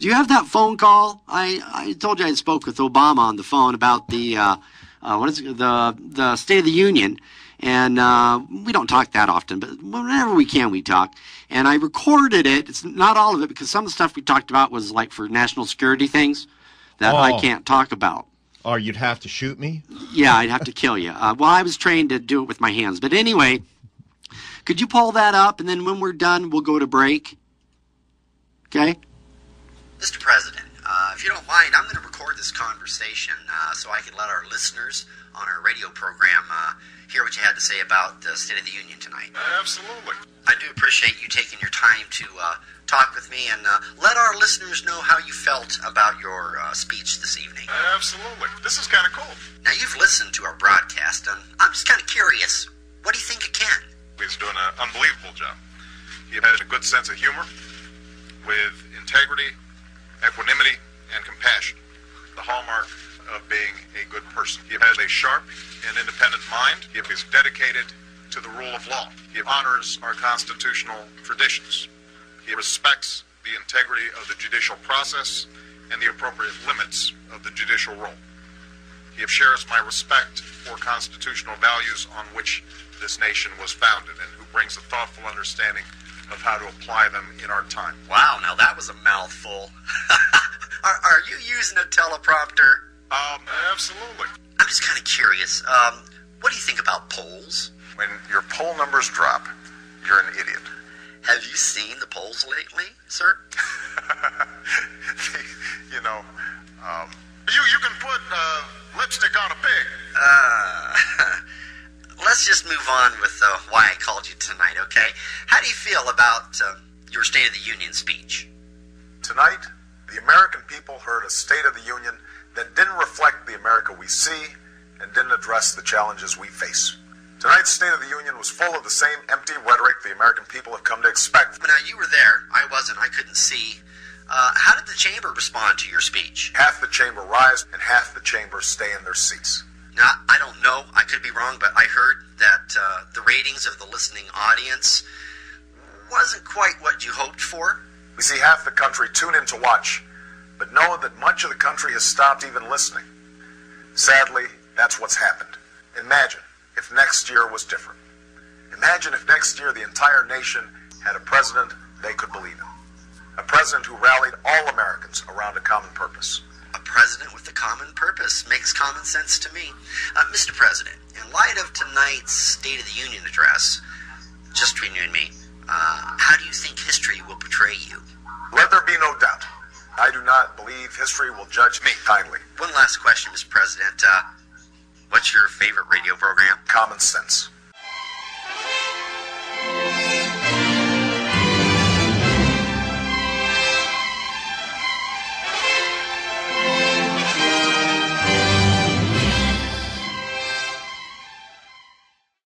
Do you have that phone call? I told you I spoke with Obama on the phone about the the State of the Union, and we don't talk that often, but whenever we can, we talk. And I recorded it. It's not all of it because some of the stuff we talked about was like for national security things that I can't talk about. Or you'd have to shoot me? Yeah, I'd have to kill you. Well, I was trained to do it with my hands, but anyway, could you pull that up, and then when we're done, we'll go to break? Okay. Mr. President, if you don't mind, I'm going to record this conversation so I can let our listeners on our radio program hear what you had to say about the State of the Union tonight. Absolutely. I do appreciate you taking your time to talk with me and let our listeners know how you felt about your speech this evening. Absolutely. This is kind of cool. Now, you've listened to our broadcast, and I'm just kind of curious. What do you think of Ken? He's doing an unbelievable job. He has a good sense of humor with integrity, equanimity, and compassion, the hallmark of being a good person. He has a sharp and independent mind. He is dedicated to the rule of law. He honors our constitutional traditions. He respects the integrity of the judicial process and the appropriate limits of the judicial role. He shares my respect for constitutional values on which this nation was founded and who brings a thoughtful understanding of how to apply them in our time. Wow, now that was a mouthful. Are you using a teleprompter? Absolutely. I'm just kind of curious. What do you think about polls? When your poll numbers drop, you're an idiot. Have you seen the polls lately, sir? You can put lipstick on a pig. Let's just move on with why I called you tonight, okay? How do you feel about your State of the Union speech? Tonight, the American people heard a State of the Union that didn't reflect the America we see and didn't address the challenges we face. Tonight's State of the Union was full of the same empty rhetoric the American people have come to expect. Now, you were there. I wasn't. I couldn't see. How did the chamber respond to your speech? Half the chamber rise and half the chamber stay in their seats. Now, I don't know. I could be wrong, but I heard that the ratings of the listening audience wasn't quite what you hoped for. We see half the country tune in to watch, but know that much of the country has stopped even listening. Sadly, that's what's happened. Imagine if next year was different. Imagine if next year the entire nation had a president they could believe in. A president who rallied all Americans around a common purpose. A president with a common purpose makes common sense to me. Mr. President, in light of tonight's State of the Union address, just between you and me, how do you think history will portray you? Let there be no doubt. I do not believe history will judge me kindly. One last question, Mr. President. What's your favorite radio program? Common Sense.